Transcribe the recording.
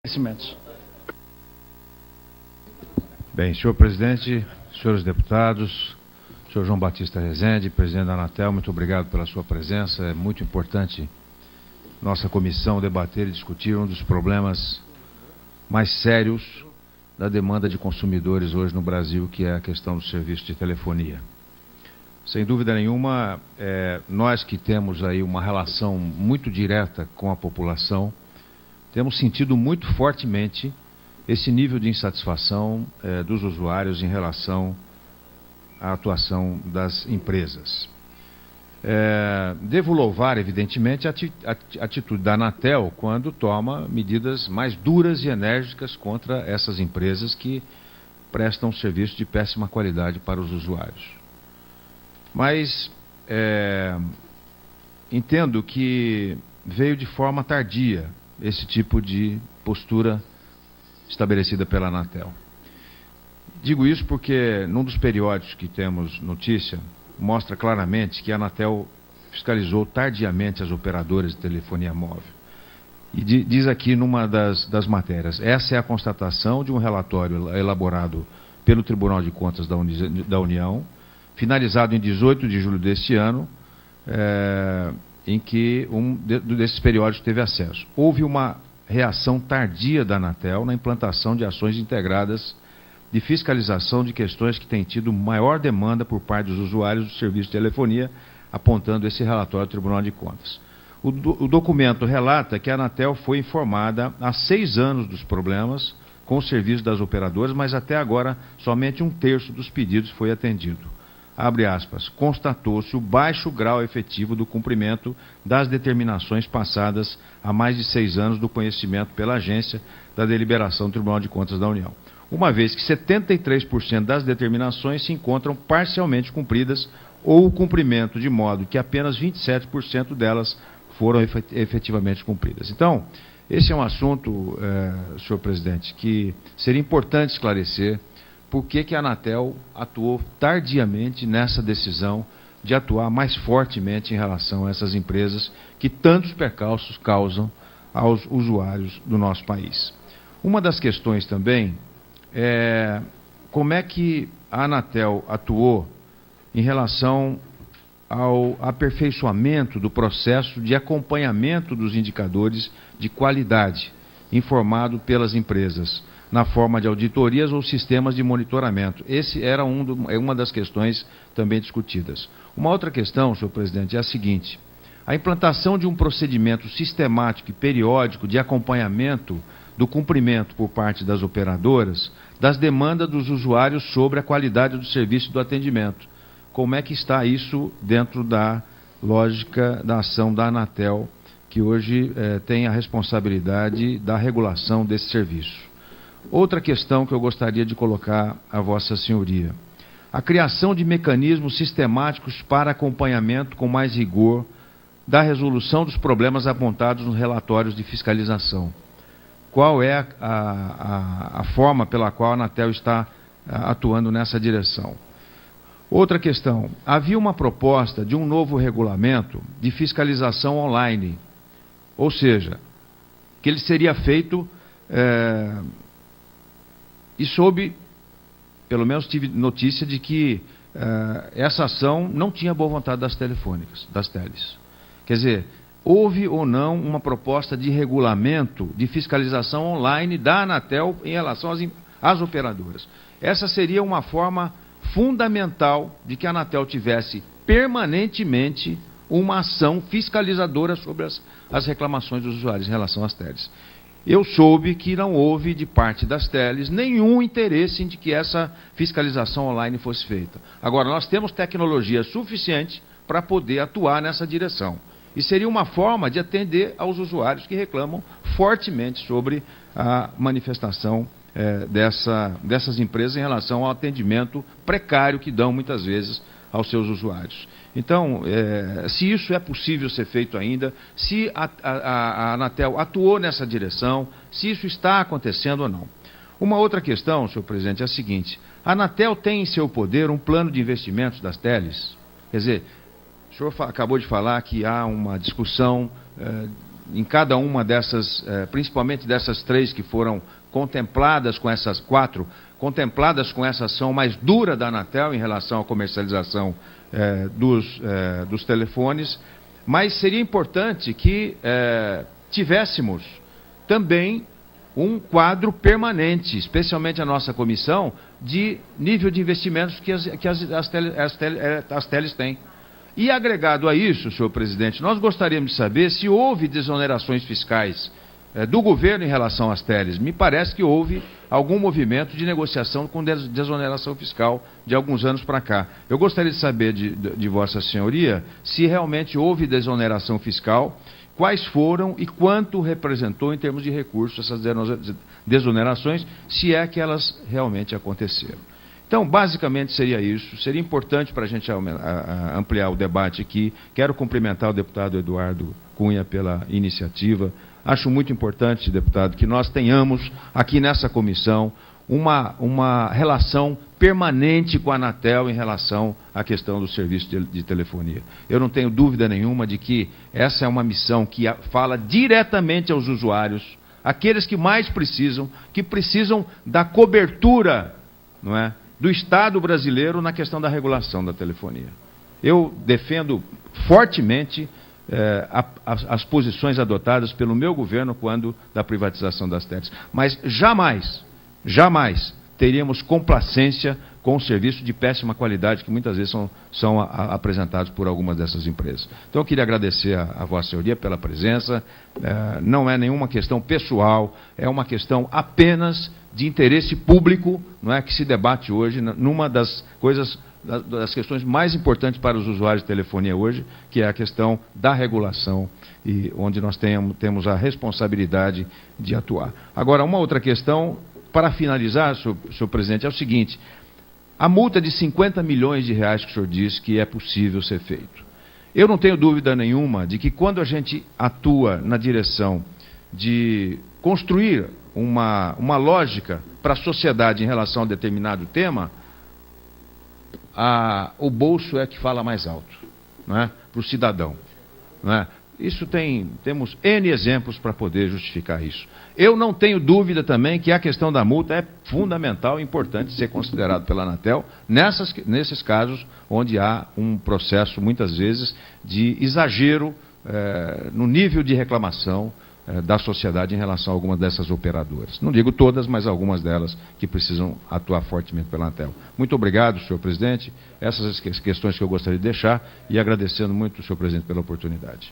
Agradecimentos. Bem, senhor presidente, senhores deputados, senhor João Batista Rezende, presidente da Anatel, muito obrigado pela sua presença. É muito importante nossa comissão debater e discutir um dos problemas mais sérios da demanda de consumidores hoje no Brasil, que é a questão do serviço de telefonia. Sem dúvida nenhuma, nós que temos aí uma relação muito direta com a população, temos sentido muito fortemente esse nível de insatisfação dos usuários em relação à atuação das empresas. Devo louvar, evidentemente, a atitude da Anatel quando toma medidas mais duras e enérgicas contra essas empresas que prestam serviço de péssima qualidade para os usuários. Mas entendo que veio de forma tardia esse tipo de postura estabelecida pela Anatel. Digo isso porque num dos periódicos que temos notícia, mostra claramente que a Anatel fiscalizou tardiamente as operadoras de telefonia móvel. E diz aqui numa das matérias, essa é a constatação de um relatório elaborado pelo Tribunal de Contas da União, finalizado em 18 de julho deste ano, em que desses periódicos teve acesso. Houve uma reação tardia da Anatel na implantação de ações integradas de fiscalização de questões que têm tido maior demanda por parte dos usuários do serviço de telefonia, apontando esse relatório do Tribunal de Contas. O documento relata que a Anatel foi informada há 6 anos dos problemas com o serviço das operadoras, mas até agora somente 1/3 dos pedidos foi atendido. Abre aspas, constatou-se o baixo grau efetivo do cumprimento das determinações passadas há mais de 6 anos do conhecimento pela agência da deliberação do Tribunal de Contas da União, uma vez que 73% das determinações se encontram parcialmente cumpridas ou o cumprimento de modo que apenas 27% delas foram efetivamente cumpridas. Então, esse é um assunto, senhor presidente, que seria importante esclarecer. Por que a Anatel atuou tardiamente nessa decisão de atuar mais fortemente em relação a essas empresas que tantos percalços causam aos usuários do nosso país? Uma das questões também é como é que a Anatel atuou em relação ao aperfeiçoamento do processo de acompanhamento dos indicadores de qualidade informado pelas empresas, na forma de auditorias ou sistemas de monitoramento. Esse era uma das questões também discutidas. Uma outra questão, senhor presidente, é a seguinte: a implantação de um procedimento sistemático e periódico de acompanhamento do cumprimento por parte das operadoras das demandas dos usuários sobre a qualidade do serviço e do atendimento. Como é que está isso dentro da lógica da ação da Anatel, que hoje tem a responsabilidade da regulação desse serviço? Outra questão que eu gostaria de colocar a Vossa Senhoria: a criação de mecanismos sistemáticos para acompanhamento com mais rigor da resolução dos problemas apontados nos relatórios de fiscalização. Qual é a forma pela qual a Anatel está atuando nessa direção? Outra questão: havia uma proposta de um novo regulamento de fiscalização online, ou seja, que ele seria feito e soube, pelo menos tive notícia de que essa ação não tinha boa vontade das teles. Quer dizer, houve ou não uma proposta de regulamento de fiscalização online da Anatel em relação às operadoras. Essa seria uma forma fundamental de que a Anatel tivesse permanentemente uma ação fiscalizadora sobre as reclamações dos usuários em relação às teles. Eu soube que não houve, de parte das teles, nenhum interesse em que essa fiscalização online fosse feita. Agora, nós temos tecnologia suficiente para poder atuar nessa direção. E seria uma forma de atender aos usuários que reclamam fortemente sobre a manifestação dessas empresas em relação ao atendimento precário que dão, muitas vezes, aos seus usuários. Então, se isso é possível ser feito ainda, se a Anatel atuou nessa direção, se isso está acontecendo ou não. Uma outra questão, senhor presidente, é a seguinte: a Anatel tem em seu poder um plano de investimentos das teles? Quer dizer, o senhor acabou de falar que há uma discussão em cada uma dessas, principalmente dessas 3 que foram contempladas com essas 4, contempladas com essa ação mais dura da Anatel em relação à comercialização dos telefones, mas seria importante que tivéssemos também um quadro permanente, especialmente a nossa comissão, de nível de investimentos que as teles têm. E agregado a isso, senhor presidente, nós gostaríamos de saber se houve desonerações fiscais do governo em relação às teles. Me parece que houve algum movimento de negociação com desoneração fiscal de alguns anos para cá. Eu gostaria de saber de Vossa Senhoria se realmente houve desoneração fiscal, quais foram e quanto representou em termos de recursos essas desonerações, se é que elas realmente aconteceram. Então, basicamente seria isso. Seria importante para a gente ampliar o debate aqui. Quero cumprimentar o deputado Eduardo Cunha pela iniciativa. Acho muito importante, deputado, que nós tenhamos aqui nessa comissão uma relação permanente com a Anatel em relação à questão do serviço de telefonia. Eu não tenho dúvida nenhuma de que essa é uma missão que fala diretamente aos usuários, aqueles que mais precisam, que precisam da cobertura, não é, do Estado brasileiro na questão da regulação da telefonia. Eu defendo fortemente as posições adotadas pelo meu governo quando da privatização das teles. Mas jamais teríamos complacência com o serviço de péssima qualidade que muitas vezes são apresentados por algumas dessas empresas. Então eu queria agradecer a Vossa Senhoria pela presença. Não é nenhuma questão pessoal, é uma questão apenas de interesse público, não é, que se debate hoje numa das questões mais importantes para os usuários de telefonia hoje, que é a questão da regulação, e onde nós temos a responsabilidade de atuar. Agora, uma outra questão, para finalizar, senhor presidente, é o seguinte: a multa de 50 milhões de reais que o senhor diz que é possível ser feito. Eu não tenho dúvida nenhuma de que quando a gente atua na direção de construir uma lógica para a sociedade em relação a determinado tema, o bolso é que fala mais alto, não é? Para o cidadão, não é? Isso temos N exemplos para poder justificar isso. Eu não tenho dúvida também que a questão da multa é fundamental e importante ser considerado pela Anatel nesses casos onde há um processo, muitas vezes, de exagero no nível de reclamação da sociedade em relação a algumas dessas operadoras. Não digo todas, mas algumas delas que precisam atuar fortemente pela Anatel. Muito obrigado, senhor presidente. Essas as questões que eu gostaria de deixar e agradecendo muito, senhor presidente, pela oportunidade.